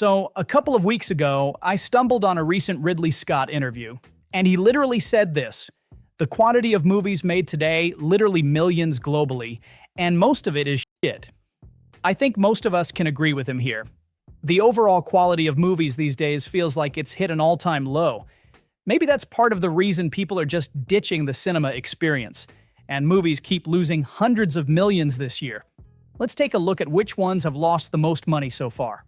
So, a couple of weeks ago, I stumbled on a recent Ridley Scott interview, and he literally said this: the quantity of movies made today, literally millions globally, and most of it is shit. I think most of us can agree with him here. The overall quality of movies these days feels like it's hit an all-time low. Maybe that's part of the reason people are just ditching the cinema experience, and movies keep losing hundreds of millions this year. Let's take a look at which ones have lost the most money so far.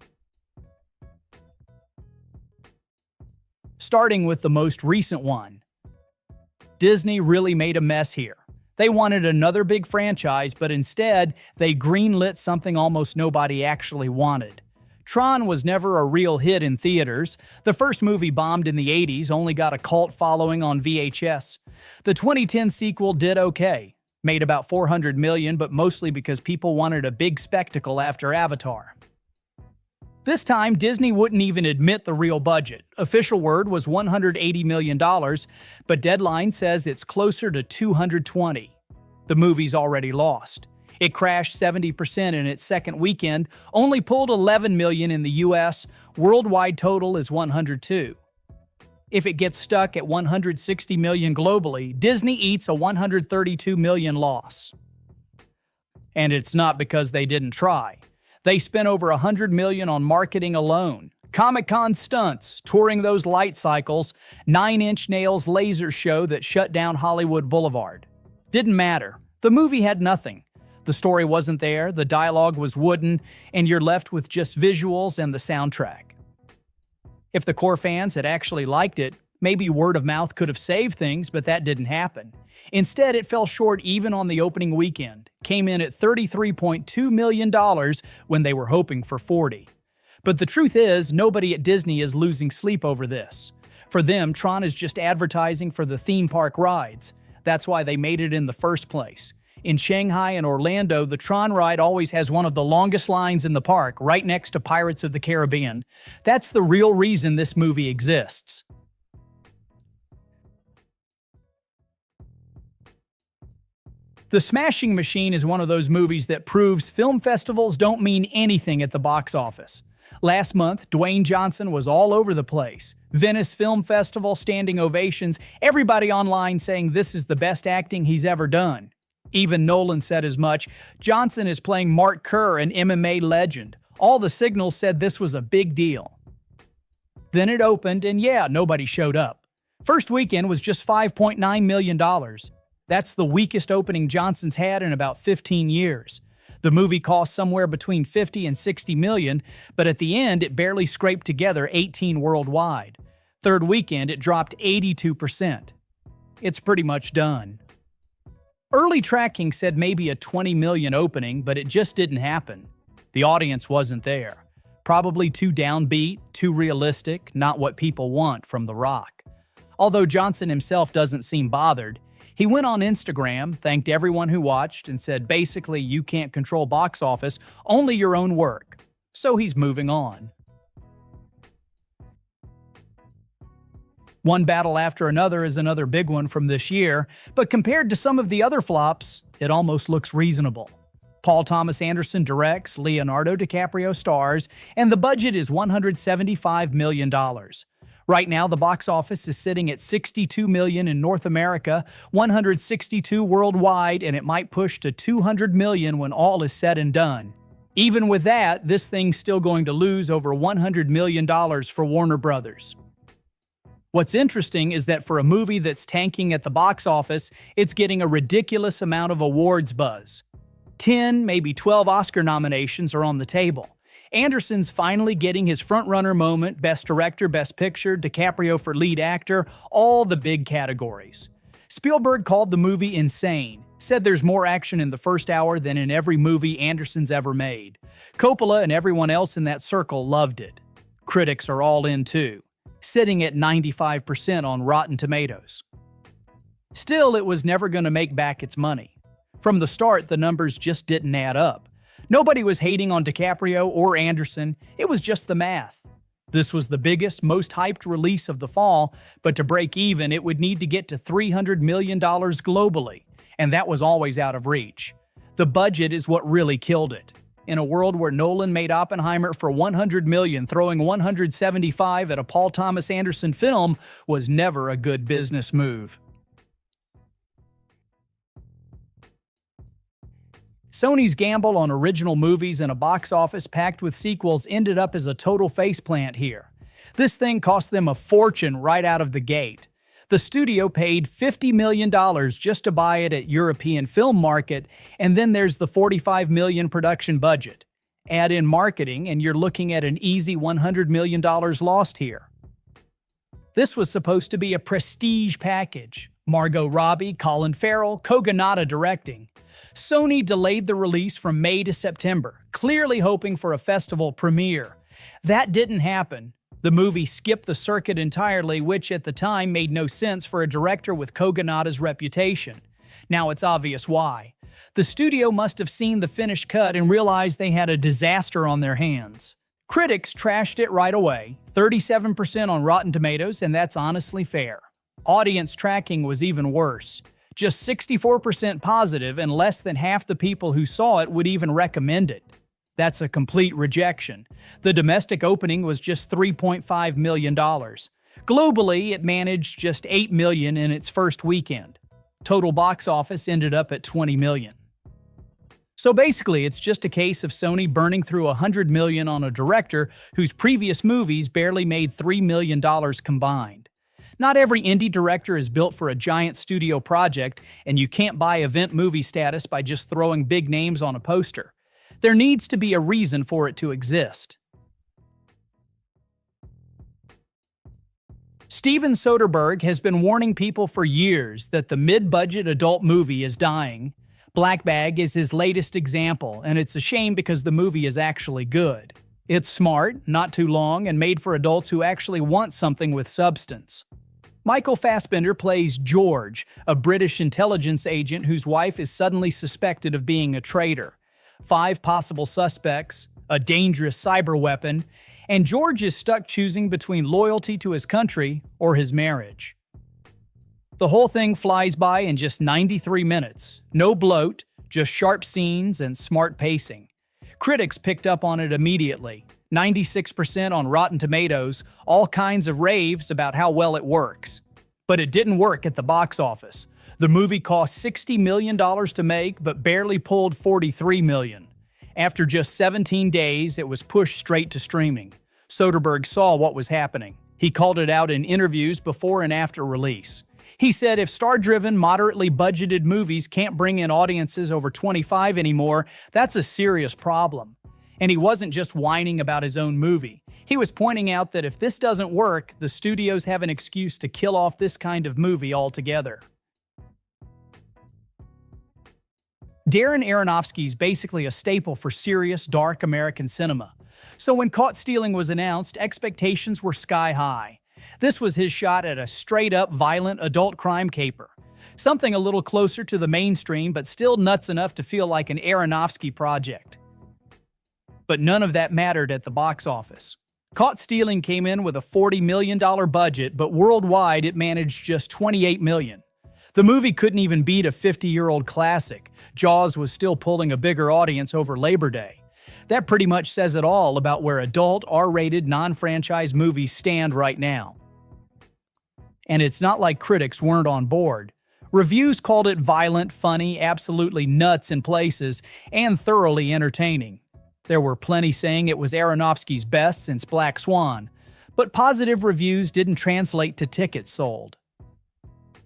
Starting with the most recent one. Disney really made a mess here. They wanted another big franchise, but instead, they greenlit something almost nobody actually wanted. Tron was never a real hit in theaters. The first movie bombed in the 80s, only got a cult following on VHS. The 2010 sequel did okay. Made about $400 million, but mostly because people wanted a big spectacle after Avatar. This time, Disney wouldn't even admit the real budget. Official word was $180 million, but Deadline says it's closer to $220. The movie's already lost. It crashed 70% in its second weekend, only pulled $11 million in the US. Worldwide total is $102. If it gets stuck at $160 million globally, Disney eats a $132 million loss. And it's not because they didn't try. They spent over $100 million on marketing alone. Comic-Con stunts, touring those light cycles, 9-inch nails laser show that shut down Hollywood Boulevard. Didn't matter. The movie had nothing. The story wasn't there, the dialogue was wooden, and you're left with just visuals and the soundtrack. If the core fans had actually liked it, maybe word of mouth could have saved things, but that didn't happen. Instead, it fell short even on the opening weekend, came in at $33.2 million when they were hoping for $40. But the truth is, nobody at Disney is losing sleep over this. For them, Tron is just advertising for the theme park rides. That's why they made it in the first place. In Shanghai and Orlando, the Tron ride always has one of the longest lines in the park, right next to Pirates of the Caribbean. That's the real reason this movie exists. The Smashing Machine is one of those movies that proves film festivals don't mean anything at the box office. Last month, Dwayne Johnson was all over the place. Venice Film Festival, standing ovations, everybody online saying this is the best acting he's ever done. Even Nolan said as much. Johnson is playing Mark Kerr, an MMA legend. All the signals said this was a big deal. Then it opened, and yeah, nobody showed up. First weekend was just $5.9 million. That's the weakest opening Johnson's had in about 15 years. The movie cost somewhere between $50 and $60 million, but at the end it barely scraped together 18 worldwide. Third weekend it dropped 82%. It's pretty much done. Early tracking said maybe a $20 million opening, but it just didn't happen. The audience wasn't there. Probably too downbeat, too realistic, not what people want from The Rock. Although Johnson himself doesn't seem bothered, he went on Instagram, thanked everyone who watched, and said basically you can't control box office, only your own work. So he's moving on. One battle after another is another big one from this year, but compared to some of the other flops, it almost looks reasonable. Paul Thomas Anderson directs, Leonardo DiCaprio stars, and the budget is $175 million. Right now, the box office is sitting at $62 million in North America, $162 worldwide, and it might push to $200 million when all is said and done. Even with that, this thing's still going to lose over $100 million for Warner Brothers. What's interesting is that for a movie that's tanking at the box office, it's getting a ridiculous amount of awards buzz. 10, maybe 12 Oscar nominations are on the table. Anderson's finally getting his frontrunner moment, Best Director, Best Picture, DiCaprio for Lead Actor, all the big categories. Spielberg called the movie insane, said there's more action in the first hour than in every movie Anderson's ever made. Coppola and everyone else in that circle loved it. Critics are all in too, sitting at 95% on Rotten Tomatoes. Still, it was never going to make back its money. From the start, the numbers just didn't add up. Nobody was hating on DiCaprio or Anderson, it was just the math. This was the biggest, most hyped release of the fall, but to break even, it would need to get to $300 million globally, and that was always out of reach. The budget is what really killed it. In a world where Nolan made Oppenheimer for $100 million, throwing $175 at a Paul Thomas Anderson film was never a good business move. Sony's gamble on original movies and a box office packed with sequels ended up as a total faceplant here. This thing cost them a fortune right out of the gate. The studio paid $50 million just to buy it at European film market, and then there's the $45 million production budget. Add in marketing, and you're looking at an easy $100 million lost here. This was supposed to be a prestige package. Margot Robbie, Colin Farrell, Kogonada directing. Sony delayed the release from May to September, clearly hoping for a festival premiere. That didn't happen. The movie skipped the circuit entirely, which at the time made no sense for a director with Kogonada's reputation. Now it's obvious why. The studio must have seen the finished cut and realized they had a disaster on their hands. Critics trashed it right away, 37% on Rotten Tomatoes, and that's honestly fair. Audience tracking was even worse. Just 64% positive, and less than half the people who saw it would even recommend it. That's a complete rejection. The domestic opening was just $3.5 million. Globally, it managed just $8 million in its first weekend. Total box office ended up at $20 million. So basically, it's just a case of Sony burning through $100 million on a director whose previous movies barely made $3 million combined. Not every indie director is built for a giant studio project, and you can't buy event movie status by just throwing big names on a poster. There needs to be a reason for it to exist. Steven Soderbergh has been warning people for years that the mid-budget adult movie is dying. Black Bag is his latest example, and it's a shame because the movie is actually good. It's smart, not too long, and made for adults who actually want something with substance. Michael Fassbender plays George, a British intelligence agent whose wife is suddenly suspected of being a traitor. 5 possible suspects, a dangerous cyber weapon, and George is stuck choosing between loyalty to his country or his marriage. The whole thing flies by in just 93 minutes. No bloat, just sharp scenes and smart pacing. Critics picked up on it immediately. 96% on Rotten Tomatoes, all kinds of raves about how well it works. But it didn't work at the box office. The movie cost $60 million to make, but barely pulled $43 million. After just 17 days, it was pushed straight to streaming. Soderbergh saw what was happening. He called it out in interviews before and after release. He said if star-driven, moderately budgeted movies can't bring in audiences over 25 anymore, that's a serious problem. And he wasn't just whining about his own movie. He was pointing out that if this doesn't work, the studios have an excuse to kill off this kind of movie altogether. Darren Aronofsky's basically a staple for serious, dark American cinema. So when Caught Stealing was announced, expectations were sky high. This was his shot at a straight-up violent adult crime caper. Something a little closer to the mainstream, but still nuts enough to feel like an Aronofsky project. But none of that mattered at the box office. Caught Stealing came in with a $40 million budget, but worldwide it managed just $28 million. The movie couldn't even beat a 50-year-old classic. Jaws was still pulling a bigger audience over Labor Day. That pretty much says it all about where adult, R-rated, non-franchise movies stand right now. And it's not like critics weren't on board. Reviews called it violent, funny, absolutely nuts in places, and thoroughly entertaining. There were plenty saying it was Aronofsky's best since Black Swan, but positive reviews didn't translate to tickets sold.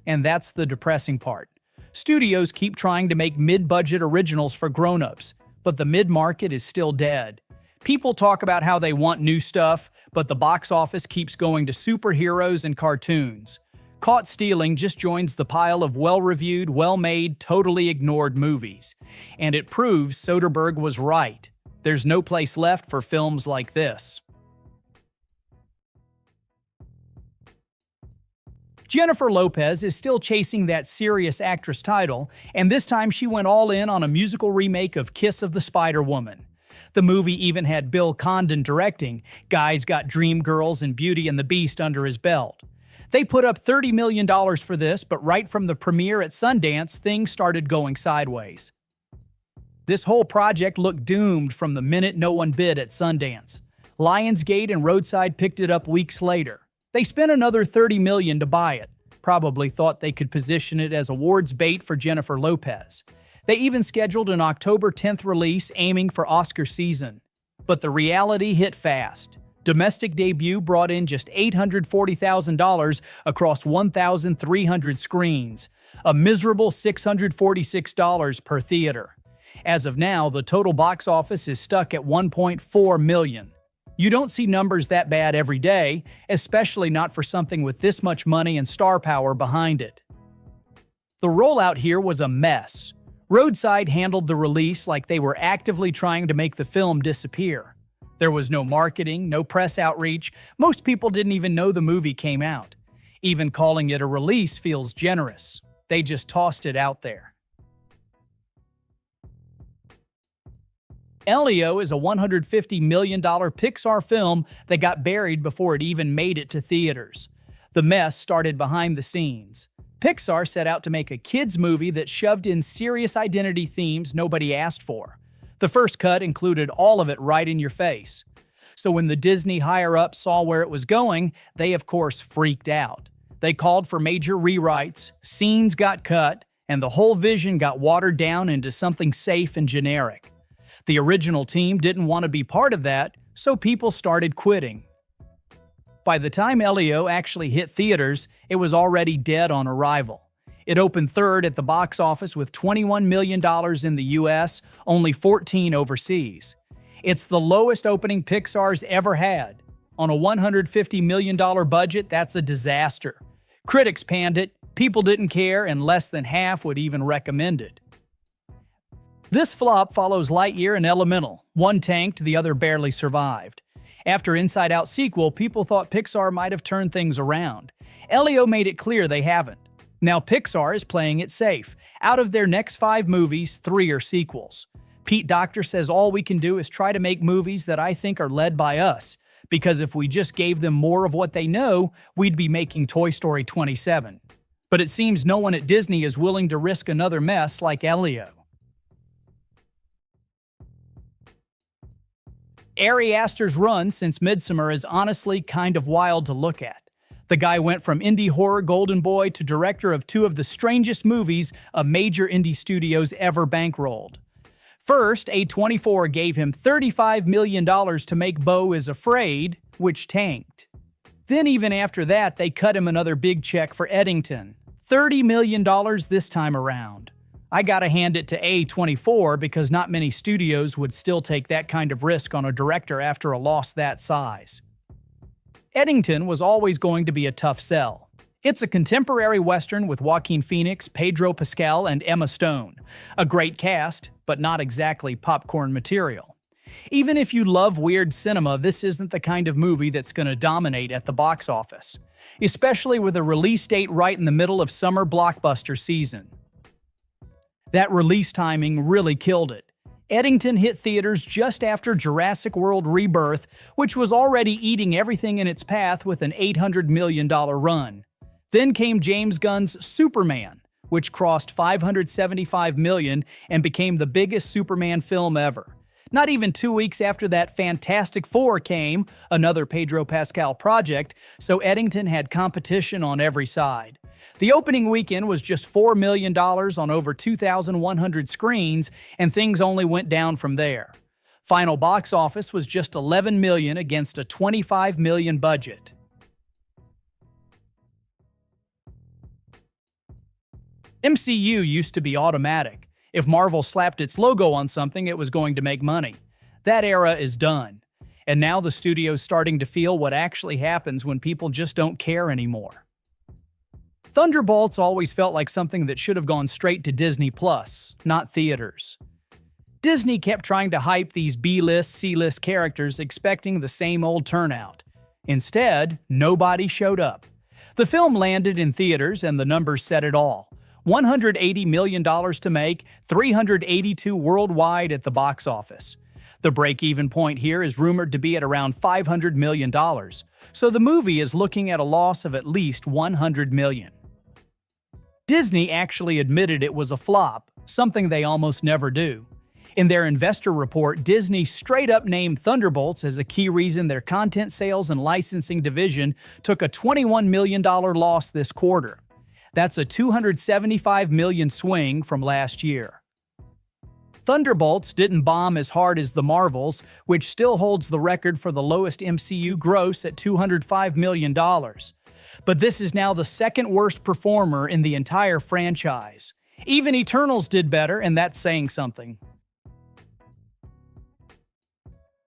And that's the depressing part. Studios keep trying to make mid-budget originals for grown-ups, but the mid-market is still dead. People talk about how they want new stuff, but the box office keeps going to superheroes and cartoons. Caught Stealing just joins the pile of well-reviewed, well-made, totally ignored movies. And it proves Soderbergh was right. There's no place left for films like this. Jennifer Lopez is still chasing that serious actress title, and this time she went all in on a musical remake of Kiss of the Spider-Woman. The movie even had Bill Condon directing. Guy's got Dreamgirls and Beauty and the Beast under his belt. They put up $30 million for this, but right from the premiere at Sundance, things started going sideways. This whole project looked doomed from the minute no one bid at Sundance. Lionsgate and Roadside picked it up weeks later. They spent another $30 million to buy it. Probably thought they could position it as awards bait for Jennifer Lopez. They even scheduled an October 10th release aiming for Oscar season. But the reality hit fast. Domestic debut brought in just $840,000 across 1,300 screens, a miserable $646 per theater. As of now, the total box office is stuck at $1.4 million. You don't see numbers that bad every day, especially not for something with this much money and star power behind it. The rollout here was a mess. Roadside handled the release like they were actively trying to make the film disappear. There was no marketing, no press outreach. Most people didn't even know the movie came out. Even calling it a release feels generous. They just tossed it out there. Elio is a $150 million Pixar film that got buried before it even made it to theaters. The mess started behind the scenes. Pixar set out to make a kids' movie that shoved in serious identity themes nobody asked for. The first cut included all of it right in your face. So when the Disney higher-ups saw where it was going, they of course freaked out. They called for major rewrites, scenes got cut, and the whole vision got watered down into something safe and generic. The original team didn't want to be part of that, so people started quitting. By the time Elio actually hit theaters, it was already dead on arrival. It opened third at the box office with $21 million in the US, only $14 overseas. It's the lowest opening Pixar's ever had. On a $150 million budget, that's a disaster. Critics panned it, people didn't care, and less than half would even recommend it. This flop follows Lightyear and Elemental. One tanked, the other barely survived. After Inside Out sequel, people thought Pixar might have turned things around. Elio made it clear they haven't. Now Pixar is playing it safe. Out of their next 5 movies, 3 are sequels. Pete Docter says all we can do is try to make movies that I think are led by us, because if we just gave them more of what they know, we'd be making Toy Story 27. But it seems no one at Disney is willing to risk another mess like Elio. Ari Aster's run since Midsommar is honestly kind of wild to look at. The guy went from indie horror golden boy to director of 2 of the strangest movies a major indie studios ever bankrolled. First, A24 gave him $35 million to make Beau is Afraid, which tanked. Then even after that, they cut him another big check for Eddington, $30 million this time around. I gotta hand it to A24 because not many studios would still take that kind of risk on a director after a loss that size. Eddington was always going to be a tough sell. It's a contemporary Western with Joaquin Phoenix, Pedro Pascal, and Emma Stone. A great cast, but not exactly popcorn material. Even if you love weird cinema, this isn't the kind of movie that's gonna dominate at the box office, especially with a release date right in the middle of summer blockbuster season. That release timing really killed it. Eddington hit theaters just after Jurassic World Rebirth, which was already eating everything in its path with an $800 million run. Then came James Gunn's Superman, which crossed $575 million and became the biggest Superman film ever. Not even 2 weeks after that, Fantastic Four came, another Pedro Pascal project, so Eddington had competition on every side. The opening weekend was just $4 million on over 2,100 screens, and things only went down from there. Final box office was just $11 million against a $25 million budget. MCU used to be automatic. If Marvel slapped its logo on something, it was going to make money. That era is done. And now the studio's starting to feel what actually happens when people just don't care anymore. Thunderbolts always felt like something that should have gone straight to Disney+, not theaters. Disney kept trying to hype these B-list, C-list characters expecting the same old turnout. Instead, nobody showed up. The film landed in theaters and the numbers said it all. $180 million to make, $382 worldwide at the box office. The break-even point here is rumored to be at around $500 million, so the movie is looking at a loss of at least $100 million. Disney actually admitted it was a flop, something they almost never do. In their investor report, Disney straight up named Thunderbolts as a key reason their content sales and licensing division took a $21 million loss this quarter. That's a $275 million swing from last year. Thunderbolts didn't bomb as hard as The Marvels, which still holds the record for the lowest MCU gross at $205 million. But this is now the second worst performer in the entire franchise. Even Eternals did better, and that's saying something.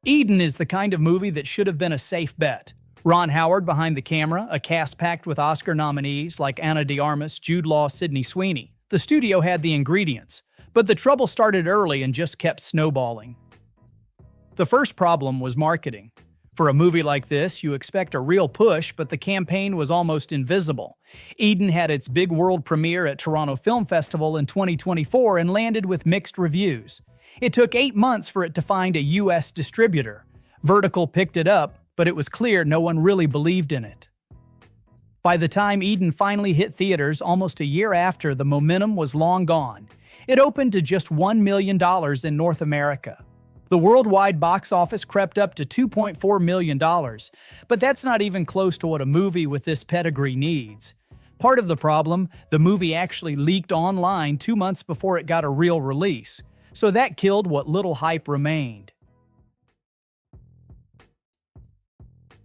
Eden is the kind of movie that should have been a safe bet. Ron Howard behind the camera, a cast packed with Oscar nominees like Ana de Armas, Jude Law, Sydney Sweeney. The studio had the ingredients, but the trouble started early and just kept snowballing. The first problem was marketing. For a movie like this, you expect a real push, but the campaign was almost invisible. Eden had its big world premiere at Toronto Film Festival in 2024 and landed with mixed reviews. It took 8 months for it to find a US distributor. Vertical picked it up, but it was clear no one really believed in it. By the time Eden finally hit theaters almost a year after, the momentum was long gone. It opened to just $1 million in North America. The worldwide box office crept up to $2.4 million, but that's not even close to what a movie with this pedigree needs. Part of the problem, the movie actually leaked online 2 months before it got a real release, so that killed what little hype remained.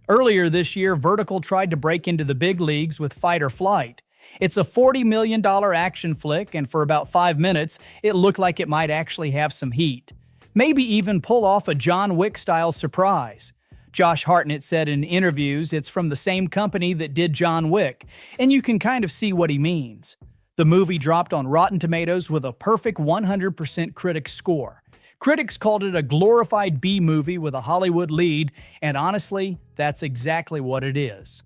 Earlier this year, Vertical tried to break into the big leagues with Fight or Flight. It's a $40 million action flick, and for about 5 minutes, it looked like it might actually have some heat. Maybe even pull off a John Wick-style surprise. Josh Hartnett said in interviews it's from the same company that did John Wick, and you can kind of see what he means. The movie dropped on Rotten Tomatoes with a perfect 100% critic score. Critics called it a glorified B-movie with a Hollywood lead, and honestly, that's exactly what it is.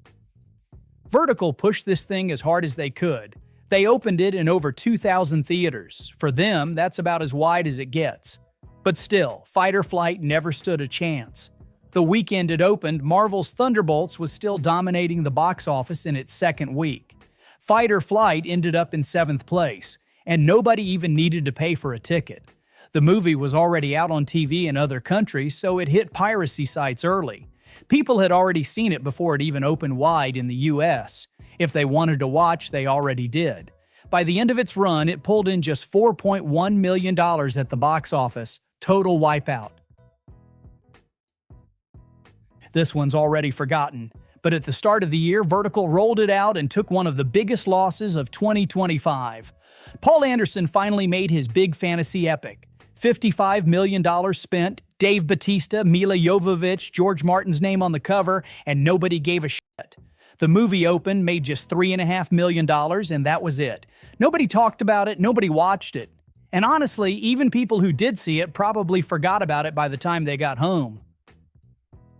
Vertical pushed this thing as hard as they could. They opened it in over 2,000 theaters. For them, that's about as wide as it gets. But still, Fight or Flight never stood a chance. The weekend it opened, Marvel's Thunderbolts was still dominating the box office in its second week. Fight or Flight ended up in 7th place, and nobody even needed to pay for a ticket. The movie was already out on TV in other countries, so it hit piracy sites early. People had already seen it before it even opened wide in the US. If they wanted to watch, they already did. By the end of its run, it pulled in just $4.1 million at the box office. Total wipeout. This one's already forgotten, but at the start of the year, Vertical rolled it out and took one of the biggest losses of 2025. Paul Anderson finally made his big fantasy epic. $55 million spent, Dave Bautista, Mila Jovovich, George Martin's name on the cover, and nobody gave a shit. The movie opened, made just $3.5 million, and that was it. Nobody talked about it, nobody watched it. And honestly, even people who did see it probably forgot about it by the time they got home.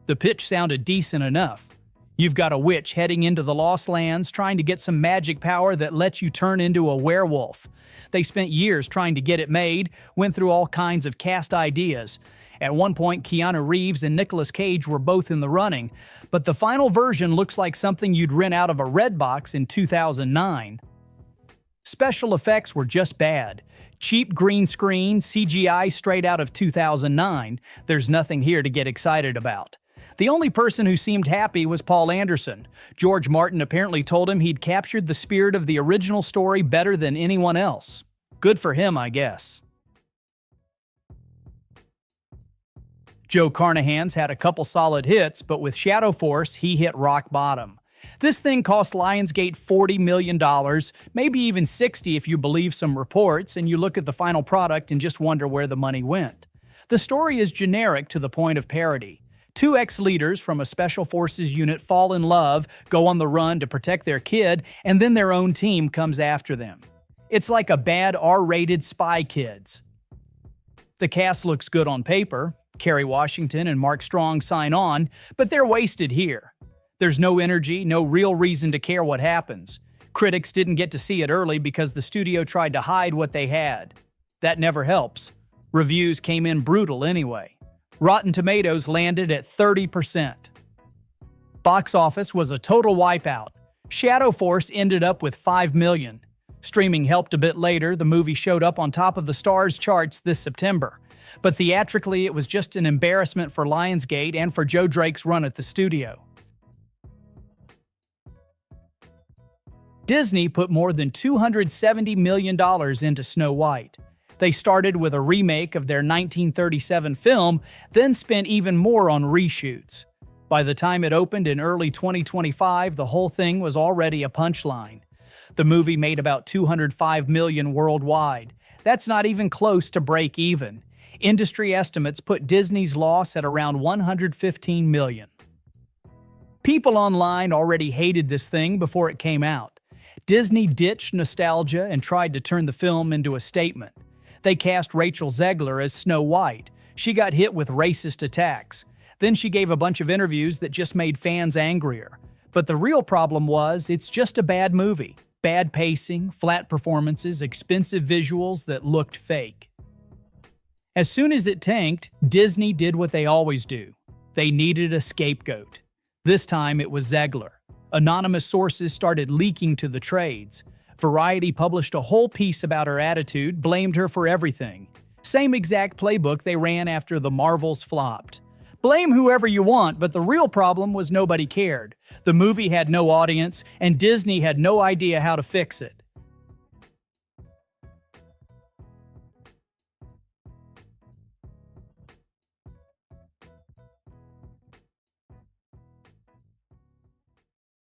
The pitch sounded decent enough. You've got a witch heading into the Lost Lands trying to get some magic power that lets you turn into a werewolf. They spent years trying to get it made, went through all kinds of cast ideas. At one point, Keanu Reeves and Nicolas Cage were both in the running, but the final version looks like something you'd rent out of a Redbox in 2009. Special effects were just bad. Cheap green screen, CGI straight out of 2009. There's nothing here to get excited about. The only person who seemed happy was Paul Anderson. George Martin apparently told him he'd captured the spirit of the original story better than anyone else. Good for him, I guess. Joe Carnahan's had a couple solid hits, but with Shadow Force, he hit rock bottom. This thing cost Lionsgate $40 million, maybe even $60 if you believe some reports, and you look at the final product and just wonder where the money went. The story is generic to the point of parody. 2 ex-leaders from a special forces unit fall in love, go on the run to protect their kid, and then their own team comes after them. It's like a bad R-rated Spy Kids. The cast looks good on paper. Kerry Washington and Mark Strong sign on, but they're wasted here. There's no energy, no real reason to care what happens. Critics didn't get to see it early because the studio tried to hide what they had. That never helps. Reviews came in brutal anyway. Rotten Tomatoes landed at 30%. Box office was a total wipeout. Shadow Force ended up with $5 million. Streaming helped a bit later. The movie showed up on top of the Stars charts this September. But theatrically, it was just an embarrassment for Lionsgate and for Joe Drake's run at the studio. Disney put more than $270 million into Snow White. They started with a remake of their 1937 film, then spent even more on reshoots. By the time it opened in early 2025, the whole thing was already a punchline. The movie made about $205 million worldwide. That's not even close to break even. Industry estimates put Disney's loss at around $115 million. People online already hated this thing before it came out. Disney ditched nostalgia and tried to turn the film into a statement. They cast Rachel Zegler as Snow White. She got hit with racist attacks. Then she gave a bunch of interviews that just made fans angrier. But the real problem was, it's just a bad movie. Bad pacing, flat performances, expensive visuals that looked fake. As soon as it tanked, Disney did what they always do. They needed a scapegoat. This time it was Zegler. Anonymous sources started leaking to the trades. Variety published a whole piece about her attitude, blamed her for everything. Same exact playbook they ran after the Marvels flopped. Blame whoever you want, but the real problem was nobody cared. The movie had no audience, and Disney had no idea how to fix it.